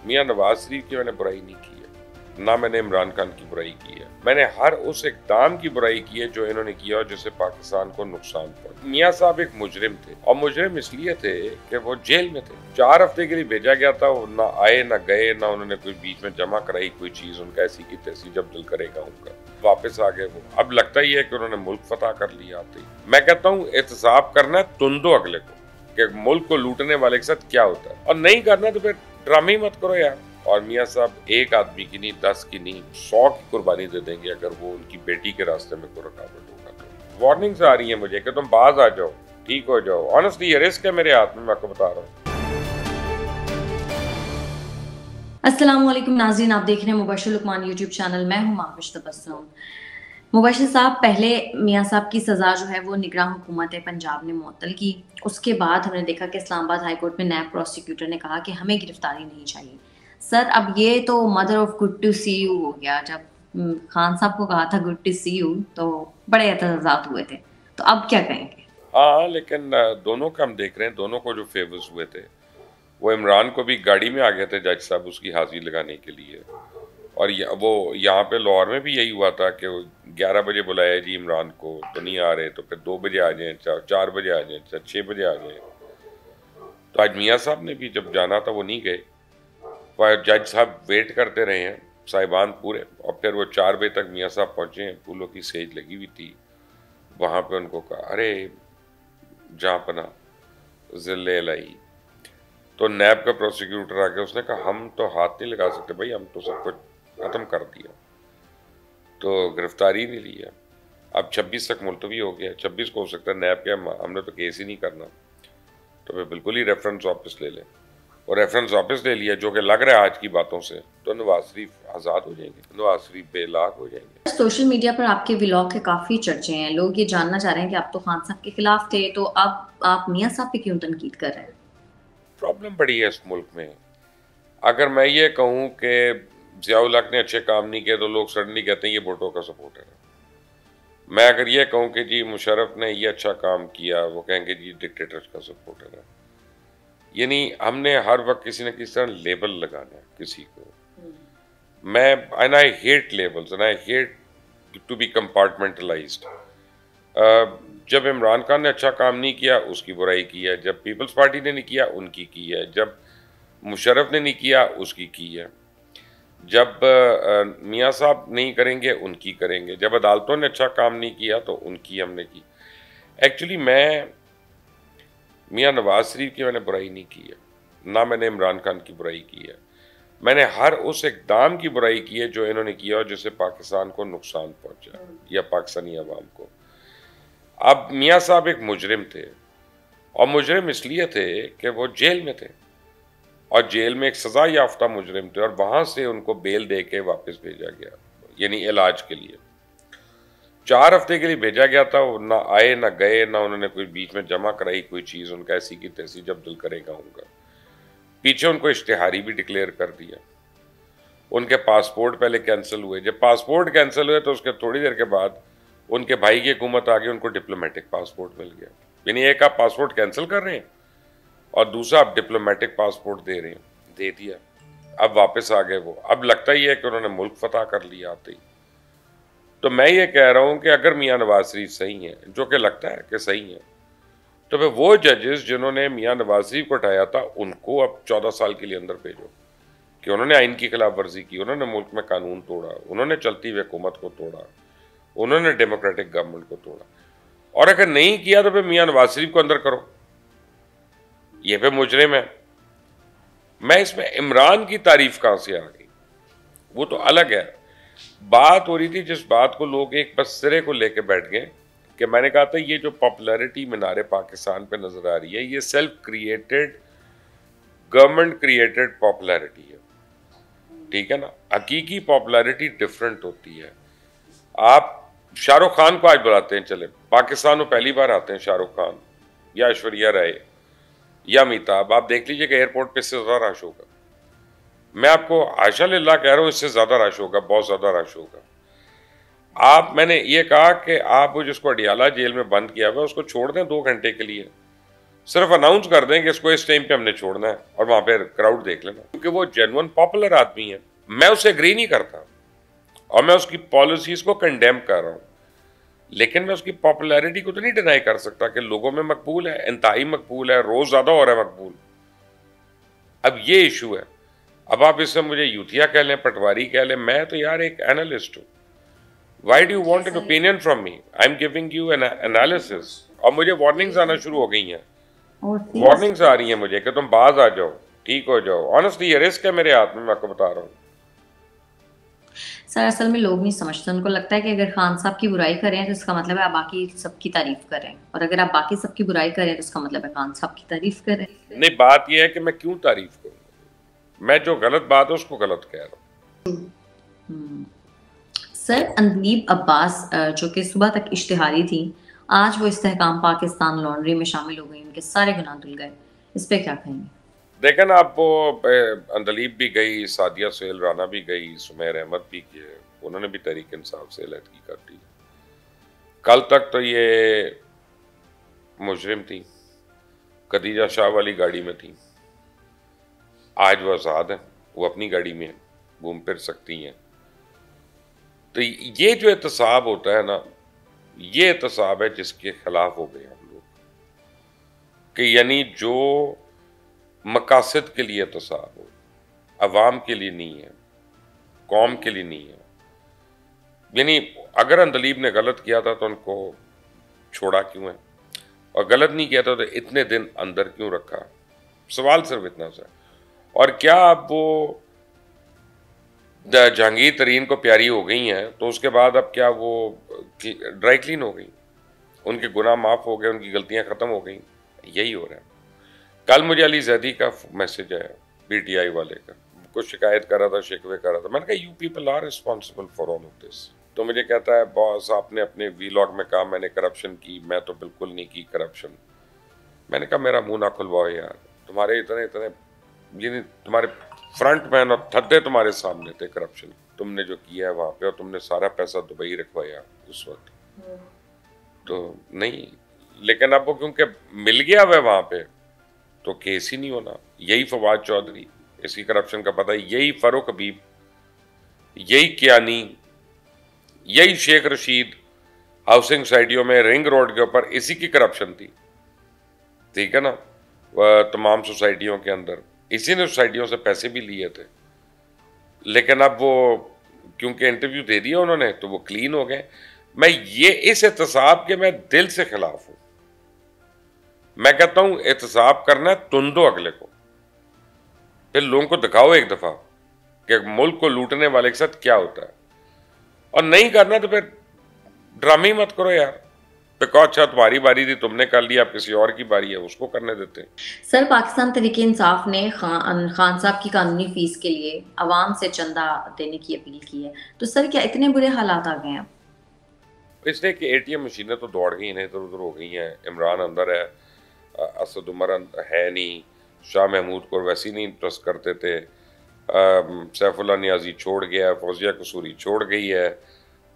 मियां नवाज शरीफ की मैंने बुराई नहीं की है, ना मैंने इमरान खान की बुराई की है। मैंने हर उस इक़दाम की बुराई की है जो इन्होंने किया और जिससे पाकिस्तान को नुकसान पहुंचा। मियां साहब एक मुजरिम थे और मुजरिम इसलिए थे कि वो जेल में थे। 4 हफ्ते के लिए भेजा गया था, वो ना आए ना गए, ना उन्होंने कोई बीच में जमा कराई कोई चीज, उनका ऐसी की तैसी, जब दिल करेगा उनका वापस आ गए वो। अब लगता ही है कि उन्होंने मुल्क फतह कर लिया आते ही। मैं कहता हूँ एहतसाब करना है तुम दो अगले को कि मुल्क को लूटने वाले के साथ क्या होता है, और नहीं करना तो फिर ड्रामे ही मत करो यार। और मियां साहब एक आदमी की नहीं, 10 की नहीं, 100 की कुर्बानी दे देंगे अगर वो उनकी बेटी के रास्ते में कोई रुकावट होगा तो। वार्निंग्स आ रही है मुझे कि तुम बाज आ जाओ, ठीक हो जाओ। ऑनेस्टली ये रिस्क है मेरे हाथ में, मैं आपको बता रहा हूँ। अस्सलामुअलैकुम नाज़रीन, आप देख रहे हैं मुबशर लुकमान यूट्यूब चैनल। मैं हूं माहविश तबस्सुम। मुबशर साहब, पहले मियां साहब की सज़ा जो है वो निगरान हुकूमत पंजाब ने मुअत्तल की। उसके बाद हमने देखा कि इस्लामाबाद हाई कोर्ट में नैब प्रोसिक्यूटर ने कहा कि हमें गिरफ्तारी नहीं चाहिए। सर, अब ये तो mother of good to see you हो गया। जब खान साहब को कहा था गुड टू सी यू तो बड़े एतजाज़ात हुए थे, तो अब क्या कहेंगे? हाँ, लेकिन दोनों का हम देख रहे हैं, दोनों को जो फेवर्स हुए थे वो इमरान को भी गाड़ी में आ गए थे जज साहब उसकी हाजिरी लगाने के लिए। और वो यहाँ पे लाहौर में भी यही हुआ था कि 11 बजे बुलाया जी इमरान को, तो नहीं आ रहे, तो फिर 2 बजे आ जाएं, 4 बजे आ जाएं, 6 बजे आ जाएं। तो आज मियाँ साहब ने भी जब जाना था वो नहीं गए, वह जज साहब वेट करते रहे हैं साहिबान पूरे, और फिर वो 4 बजे तक मियाँ साहब पहुँचे हैं। फूलों की सेज लगी हुई थी वहाँ पे। उनको कहा अरे जहाँ पना जिले लाई, तो नैब का प्रोसिक्यूटर आ गया, उसने कहा हम तो हाथ नहीं लगा सकते भाई, हम तो सब कुछ खत्म कर दिया, तो गिरफ्तारी नहीं ली है। अब 26 तक मुलतवी हो गया, 26 को हो सकता है नैब के हमने तो केस ही नहीं करना, तो वे बिल्कुल ही रेफरेंस वापस ले लें। और रेफरेंस वापस ले लिया, जो कि लग रहा है आज की बातों से, तो नवाज शरीफ आज़ाद हो जाएंगे, नवाज शरीफ बेलाग हो जाएंगे। सोशल मीडिया पर आपके व्लॉग के काफी चर्चे हैं। लोग ये जानना चाह रहे हैं कि आप तो खान साहब के खिलाफ थे, तो अब आप मियां साहब पे क्यों तनकीद कर रहे हैं? प्रॉब्लम बड़ी है इस मुल्क में। अगर मैं ये कहूँ कि ज़ियाउल हक ने अच्छे काम नहीं किए तो लोग सडनली कहते हैं ये भुट्टो का सपोर्टर है। मैं अगर ये कहूँ कि जी मुशर्रफ ने ये अच्छा काम किया, वो कहेंगे जी डिक्टेटर का सपोर्टर है। यानी हमने हर वक्त किसी न किसी तरह लेबल लगाना है किसी को। मैं and I hate labels and I hate to be compartmentalized. जब इमरान खान ने अच्छा काम नहीं किया उसकी बुराई की है, जब पीपल्स पार्टी ने नहीं किया उनकी की है, जब मुशर्रफ ने नहीं किया उसकी की है, जब मियाँ साहब नहीं करेंगे उनकी करेंगे, जब अदालतों ने अच्छा काम नहीं किया तो उनकी हमने की। एक्चुअली मैं मियाँ नवाज शरीफ की मैंने बुराई नहीं की है, ना मैंने इमरान खान की बुराई की है। मैंने हर उस इक़दाम की बुराई की है जो इन्होंने किया और जिससे पाकिस्तान को नुकसान पहुंचा या पाकिस्तानी अवाम को। अब मियाँ साहब एक मुजरिम थे, और मुजरिम इसलिए थे कि वो जेल में थे, और जेल में एक सज़ा याफ्ता मुजरिम थे, और वहाँ से उनको बेल दे के वापस भेजा गया, यानी इलाज के लिए। 4 हफ्ते के लिए भेजा गया था, वो ना आए ना गए, ना उन्होंने कोई बीच में जमा कराई कोई चीज़, उनका ऐसी की तैसी, जब दिल करेगा उनका। पीछे उनको इश्तिहारी भी डिक्लेयर कर दिया। उनके पासपोर्ट पहले कैंसिल हुए, जब पासपोर्ट कैंसिल हुए तो उसके थोड़ी देर के बाद उनके भाई की हुकूमत आ गई, उनको डिप्लोमेटिक पासपोर्ट मिल गया। यानी एक आप पासपोर्ट कैंसिल कर रहे हैं और दूसरा आप डिप्लोमेटिक पासपोर्ट दे रहे हैं, दे दिया। अब वापस आ गए वो। अब लगता ही है कि उन्होंने मुल्क फतह कर लिया आते ही। तो मैं ये कह रहा हूं कि अगर मियाँ नवाज शरीफ सही हैं, जो कि लगता है कि सही है, तो फिर वो जजेस जिन्होंने मियाँ नवाज शरीफ को हटाया था उनको अब 14 साल के लिए अंदर भेजो, कि उन्होंने आइन की खिलाफ वर्जी की, उन्होंने मुल्क में कानून तोड़ा, उन्होंने चलती हुई हुकूमत को तोड़ा, उन्होंने डेमोक्रेटिक गवर्नमेंट को तोड़ा। और अगर नहीं किया तो फिर मियाँ नवाज शरीफ को अंदर करो, ये पे मुजरिम है। मैं इसमें इमरान की तारीफ कहां से आ गई, वो तो अलग है। बात हो रही थी जिस बात को लोग एक बस सिरे को लेके बैठ गए, कि मैंने कहा था ये जो पॉपुलैरिटी मीनारे पाकिस्तान पे नजर आ रही है, ये self created, government created popularity है, ठीक है ना। हकीकी पॉपुलैरिटी डिफरेंट होती है। आप शाहरुख खान को आज बुलाते हैं, चले पाकिस्तान में पहली बार आते हैं शाहरुख खान या ऐश्वर्या राय या अमिताभ, आप देख लीजिए कि एयरपोर्ट पे इससे ज्यादा रश होगा। मैं आपको आशा लिल्लाह कह रहा हूं, इससे ज्यादा रश होगा, बहुत ज्यादा रश होगा। मैंने ये कहा कि आप वो जिसको अडियाला जेल में बंद किया हुआ उसको छोड़ दें 2 घंटे के लिए, सिर्फ अनाउंस कर दें कि इसको इस टाइम पे हमने छोड़ना है और वहां पे क्राउड देख लेना, क्योंकि वो जेन्युइन पॉपुलर आदमी है। मैं उससे एग्री नहीं करता और मैं उसकी पॉलिसीज को कंडेम कर रहा हूं, लेकिन मैं उसकी पॉपुलैरिटी को तो नहीं डिनाई कर सकता कि लोगों में मकबूल है, इंतहाई मकबूल है, रोज ज्यादा हो रहा है मकबूल। अब ये इशू है। अब आप इससे मुझे यूथिया कह लें, पटवारी कह लें, मैं तो यार एक एनालिस्ट हूं। Why do you want an opinion from me? I am giving you N analysis. और मुझे वार्निंग्स आना शुरू हो गई हैं, वार्निंग्स आ रही हैं मुझे कि तुम बाज आ जाओ, ठीक हो जाओ। ऑनेस्टली ये रिस्क है मेरे हाथ में, मैं आपको बता रहा हूँ। सर असल में लोग नहीं समझते, उनको लगता है कि अगर खान साहब की बुराई करें तो इसका मतलब है आप बाकी सबकी तारीफ करें, और अगर आप बाकी सबकी बुराई करें तो इसका मतलब है खान साहब की तारीफ करें। नहीं, बात यह है कि मैं क्यों तारीफ करूँ? मैं जो गलत बात है उसको गलत कह रहा हूँ। सर अंदलीब अब्बास जो कि सुबह तक इश्तिहारी थी, आज वो इस्तेहकाम पाकिस्तान लॉन्ड्री में शामिल हो गई, उनके सारे गुनाह धुल गए, इस पे क्या कहेंगे? देखें ना, आप वो अंदलीब भी गई, सादिया सुहेल राना भी गई, सुमेर अहमद भी गए, उन्होंने भी तहरीक इंसाफ से अलहदगी कर दी। कल तक तो ये मुजरिम थी, खदीजा शाह वाली गाड़ी में थी, आज वो आज़ाद है, वो अपनी गाड़ी में घूम फिर सकती हैं। तो ये जो एहतसाब होता है ना, ये एहतसाब है जिसके खिलाफ हो गए हम लोग, कि यानी जो मकासद के लिए एहतसाब हो, अवाम के लिए नहीं है, कौम के लिए नहीं है। यानी अगर अंदलीब ने गलत किया था तो उनको छोड़ा क्यों है, और गलत नहीं किया था तो इतने दिन अंदर क्यों रखा? सवाल सिर्फ इतना सा। और क्या अब वो जहांगीर तरीन को प्यारी हो गई हैं तो उसके बाद अब क्या वो ड्राई क्लीन हो गई, उनके गुनाह माफ हो गए, उनकी गलतियां खत्म हो गई? यही हो रहा है। कल मुझे अली जैदी का मैसेज आया, पीटीआई वाले का, कुछ शिकायत कर रहा था, शिकवे कर रहा था। मैंने कहा you people are responsible for all of this. तो मुझे कहता है बॉस आपने अपने वीलॉग में कहा मैंने करप्शन की, मैं तो बिल्कुल नहीं की करप्शन। मैंने कहा मेरा मुंह ना खुलवाओ यार, तुम्हारे इतने इतने यानी तुम्हारे फ्रंट मैन और थद्दे तुम्हारे सामने थे करप्शन, तुमने जो किया है वहां पे, और तुमने सारा पैसा दुबई रखवाया उस वक्त। तो नहीं, लेकिन अब वो क्योंकि मिल गया वह वहां पे तो केस ही नहीं होना। यही फवाद चौधरी, इसकी करप्शन का पता है, यही फरूक हबीब, यही कियानी, यही शेख रशीद, हाउसिंग सोसाइटियों में रिंग रोड के ऊपर इसी की करप्शन थी, ठीक है ना, तमाम सोसाइटियों के अंदर इसी ने सोसाइटियों से पैसे भी लिए थे। लेकिन अब वो क्योंकि इंटरव्यू दे दिया उन्होंने तो वो क्लीन हो गए। मैं ये इस एहतसाब के मैं दिल से खिलाफ हूं। मैं कहता हूं एहतसाब करना है तुम दो अगले को, फिर लोगों को दिखाओ एक दफा कि मुल्क को लूटने वाले के साथ क्या होता है, और नहीं करना तो फिर ड्रामे मत करो यार। तो अच्छा तुम्हारी बारी थी तुमने कर लिया, अब किसी और की बारी है उसको करने देते हैं। सर पाकिस्तान तहरीक इंसाफ ने खान साहब की कानूनी फीस के लिए अवाम से चंदा देने की अपील की है, तो सर क्या इतने बुरे हालात आ गए हैं? इसलिए कि एटीएम मशीनें तो दौड़ गई हैं, इधर उधर हो गई हैं। इमरान अंदर है, असद उमर है नहीं, शाह महमूद को वैसे ही नहीं ट्रस्ट करते थे, सैफुल्लाह नियाजी छोड़ गया, फौजिया कसूरी छोड़ गई है,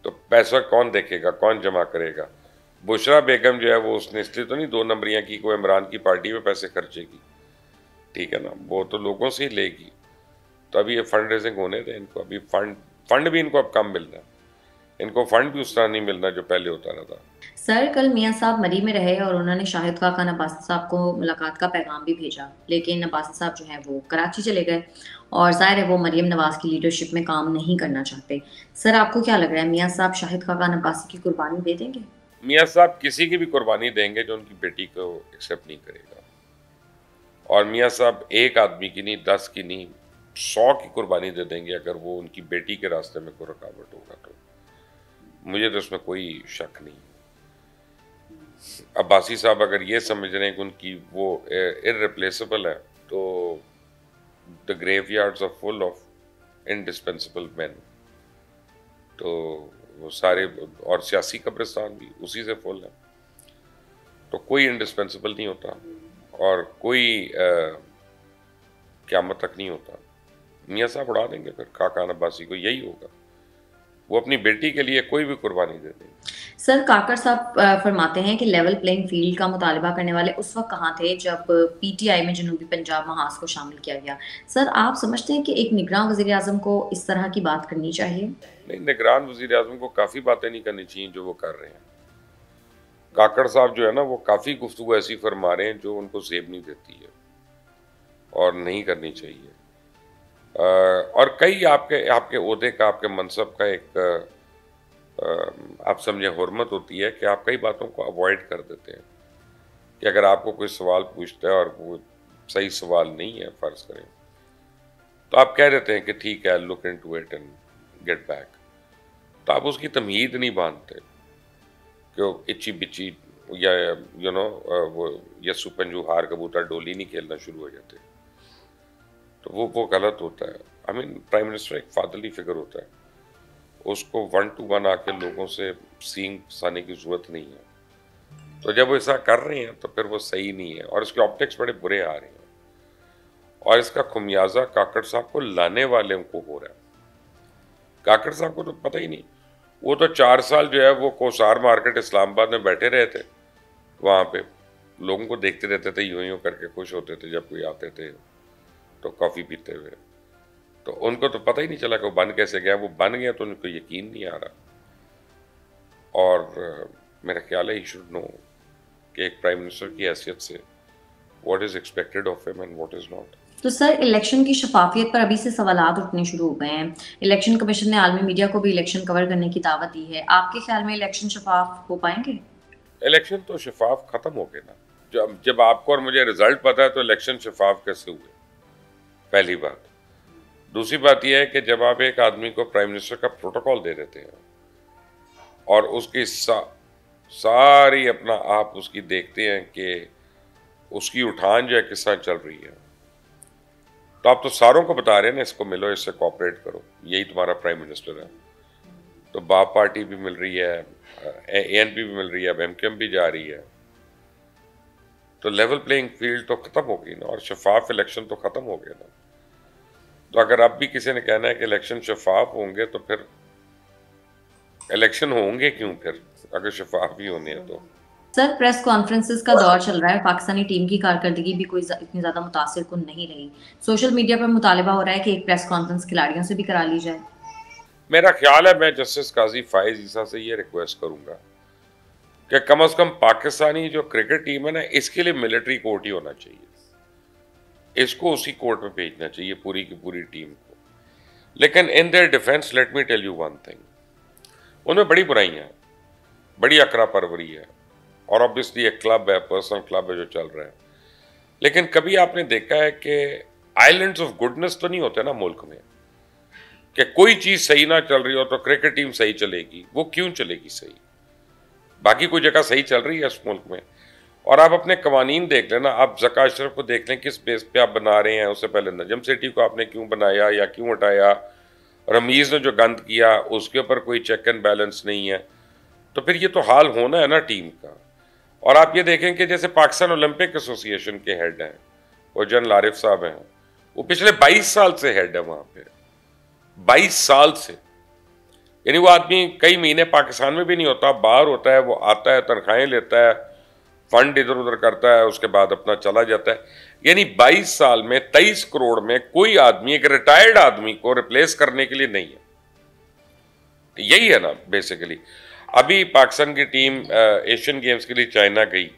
तो पैसा कौन देखेगा, कौन जमा करेगा? बुशरा बेगम जो है वो उसने इसलिए तो नहीं 2 नंबरियां की को इमरान की पार्टी में पैसे खर्चेगी, ठीक है ना, वो तो लोगों से ही लेगी। तो अभी ये फंड रेजिंग होने दें इनको, अभी फंड भी इनको अब कम मिलना है, इनको फंड भी उस तरह नहीं मिलना जो पहले होता रहता। सर कल मियां साहब मरी में रहे और उन्होंने शाहिद खान अब्बासी साहब को मुलाकात का पैगाम भी भेजा, लेकिन अब्बासी साहब जो है वो कराची चले गए और जाहिर है वो मरियम नवाज की लीडरशिप में काम नहीं करना चाहते। सर आपको क्या लग रहा है, मियां साहब शाहिद खान अब्बासी की कुर्बानी दे देंगे? मियां साहब किसी की भी कुर्बानी देंगे जो उनकी बेटी को एक्सेप्ट नहीं करेगा, और मियां साहब एक आदमी की नहीं, 10 की नहीं, 100 की कुर्बानी दे देंगे अगर वो उनकी बेटी के रास्ते में कोई रुकावट होगा तो। मुझे तो उसमें कोई शक नहीं। अब्बासी साहब अगर ये समझ रहे हैं कि उनकी वो इररिप्लेसेबल है, तो the graveyards are full of indispensable man, तो वो सारे, और सियासी कब्रिस्तान भी उसी से फुल है। तो कोई इंडिस्पेंसिबल नहीं होता और कोई क़यामत तक नहीं होता। मियां साहब उड़ा देंगे फिर खाकान अब्बासी को, यही होगा। वो अपनी बेटी के लिए कोई भी कुर्बानी दे देंगे। सर, काकड़ साहब फरमाते हैं कि लेवल प्लेइंग फील्ड का मुतालबा करने वाले उस वक्त कहाँ थे जब पीटीआई में जनूबी पंजाब महाज को शामिल किया गया। सर, आप समझते हैं कि एक निगरान वजीर आजम को इस तरह की बात करनी चाहिए? नहीं, निगरान वजीर आजम को काफ़ी बातें नहीं करनी चाहिए जो वो कर रहे हैं। काकड़ साहब जो है ना, वो काफ़ी गुफ्तगू ऐसी फरमा रहे हैं जो उनको सेब नहीं देती है और नहीं करनी चाहिए। और कई आपके ओहदे का, आपके मनसब का एक आप समझे हुर्मत होती है कि आप कई बातों को अवॉइड कर देते हैं। कि अगर आपको कोई सवाल पूछता है और वो सही सवाल नहीं है फ़र्ज़ करें, तो आप कह देते हैं कि ठीक है, look into it and get back. तो आप उसकी तमहीद नहीं बांधते कि वो इच्ची बिच्ची या वो यस्सु पंजू हार कबूतर डोली नहीं खेलना शुरू हो जाते। तो वो गलत होता है। आई मीन, प्राइम मिनिस्टर एक फादरली फिगर होता है, उसको 1 to 1 आके लोगों से सींग फंसाने की जरूरत नहीं है। तो जब वो ऐसा कर रहे हैं तो फिर वो सही नहीं है और इसके ऑप्टिक्स बड़े बुरे आ रहे हैं और इसका खुमियाजा काकड़ साहब को लाने वाले को हो रहा है। काकड़ साहब को तो पता ही नहीं, वो तो 4 साल जो है वो कोसार मार्केट इस्लामाबाद में बैठे रहे थे, वहाँ पे लोगों को देखते रहते थे, यूं यूं करके खुश होते थे जब कोई आते थे तो कॉफ़ी पीते हुए। तो उनको तो पता ही नहीं चला कि वो बन कैसे गया। वो बन गया तो उनको यकीन नहीं आ रहा। और मेरा ख्याल है ही शुड नो कि एक प्राइम मिनिस्टर की हैसियत से what is expected of him and what is not. तो सर, इलेक्शन की शफाफियत पर अभी से सवालात उठने शुरू हो गए हैं। इलेक्शन कमीशन ने आलमी मीडिया को भी इलेक्शन कवर करने की दावत दी है। आपके ख्याल में इलेक्शन शफाफ हो पाएंगे? इलेक्शन तो शफाफ खत्म हो गए ना। जब आपको और मुझे रिजल्ट पता है तो इलेक्शन शफाफ कैसे हुए? पहली बात। दूसरी बात यह है कि जब आप एक आदमी को प्राइम मिनिस्टर का प्रोटोकॉल दे देते हैं और उसकी सारी अपना आप उसकी देखते हैं कि उसकी उठान जो है किस तरह चल रही है, तो आप तो सारों को बता रहे हैं ना, इसको मिलो, इससे कोऑपरेट करो, यही तुम्हारा प्राइम मिनिस्टर है। तो बाप पार्टी भी मिल रही है, एएनपी भी मिल रही है, अब एमकेएम भी जा रही है। तो लेवल प्लेइंग फील्ड तो खत्म हो गई ना और शफाफ इलेक्शन तो खत्म हो गया ना। तो अगर अब भी किसी ने कहना है कि इलेक्शन शफाफ होंगे तो फिर इलेक्शन होंगे क्यों फिर, अगर शफाफ ही होने हैं तो? सर, प्रेस कॉन्फ्रेंसेस का दौर चल रहा है। पाकिस्तानी टीम की कारकर्दगी भी कोई इतनी ज़्यादा मुतासिर कुन नहीं रही। सोशल मीडिया पर मुतालिबा हो रहा है कि एक प्रेस कॉन्फ्रेंस खिलाड़ियों से भी करा ली जाए। मेरा ख्याल है, मैं जस्टिस काजी फाइज ईसा से ये रिक्वेस्ट करूंगा कि कम से कम पाकिस्तानी जो क्रिकेट टीम है ना, इसके लिए मिलिट्री कोर्ट ही होना चाहिए। इसको उसी कोर्ट में भेजना चाहिए पूरी की पूरी टीम को। लेकिन in their defence let me tell you one thing, उनमें बड़ी बुराइयां हैं, बड़ी अकरा परवरी है और ऑब्वियसली एक क्लब है, पर्सनल क्लब है जो चल रहा है। लेकिन कभी आपने देखा है कि आइलैंड्स ऑफ गुडनेस तो नहीं होते ना मुल्क में, कि कोई चीज सही ना चल रही हो तो क्रिकेट टीम सही चलेगी? वो क्यों चलेगी सही? बाकी कोई जगह सही चल रही है इस मुल्क में। और आप अपने कवानीन देख लेना, आप ज़का अशरफ को देख लें किस बेस पे आप बना रहे हैं। उससे पहले नजम सेठी को आपने क्यों बनाया या क्यों हटाया? रमीज़ ने जो गंद किया उसके ऊपर कोई चेक एंड बैलेंस नहीं है। तो फिर ये तो हाल होना है ना टीम का। और आप ये देखें कि जैसे पाकिस्तान ओलंपिक एसोसिएशन के हेड हैं, वो जनरल आरिफ साहब हैं, वो पिछले 22 साल से हेड है वहाँ पे, 22 साल से। यानी वो आदमी कई महीने पाकिस्तान में भी नहीं होता, बाहर होता है, वो आता है, तनख्वाहें लेता है, फंड इधर उधर करता है, उसके बाद अपना चला जाता है। यानी 22 साल में 23 करोड़ में कोई आदमी एक रिटायर्ड आदमी को रिप्लेस करने के लिए नहीं है। यही है ना बेसिकली। अभी पाकिस्तान की टीम एशियन गेम्स के लिए चाइना गई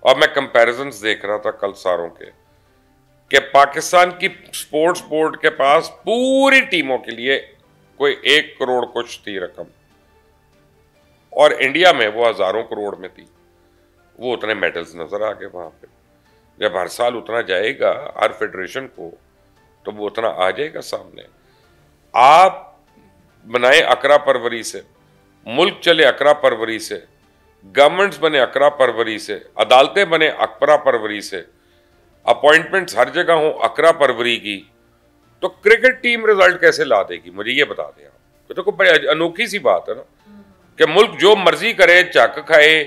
और मैं कंपैरिजन्स देख रहा था कल सारों के, कि पाकिस्तान की स्पोर्ट्स बोर्ड के पास पूरी टीमों के लिए कोई 1 करोड़ कुछ थी रकम, और इंडिया में वो हजारों करोड़ में थी। वो उतने मेडल्स नजर आ गए वहां पे। जब हर साल उतना जाएगा हर फेडरेशन को तो वो उतना आ जाएगा सामने। आप बनाए अकरा परवरी से, मुल्क चले अकरा परवरी से, गवर्नमेंट्स बने अकरा परवरी से, अदालतें बने अकरा परवरी से, अपॉइंटमेंट्स हर जगह हो अकरा परवरी की, तो क्रिकेट टीम रिजल्ट कैसे ला देगी? मुझे ये बता दें आप। तो कोई बड़ी अनोखी सी बात है ना कि मुल्क जो मर्जी करे, चक खाए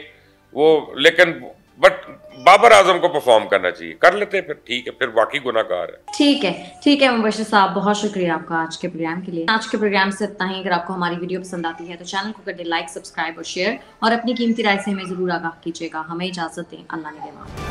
वो, लेकिन बाबर आजम को परफॉर्म करना चाहिए, कर लेते फिर ठीक है, फिर वाकई गुनाहगार है। ठीक है मुबशिर साहब, बहुत शुक्रिया आपका आज के प्रोग्राम के लिए। आज के प्रोग्राम से इतना ही। अगर आपको हमारी वीडियो पसंद आती है तो चैनल को कर दे लाइक, सब्सक्राइब और शेयर, और अपनी कीमती राय से हमें जरूर आगाह कीजिएगा। हमें इजाजत दें, अल्लाह निगहबान।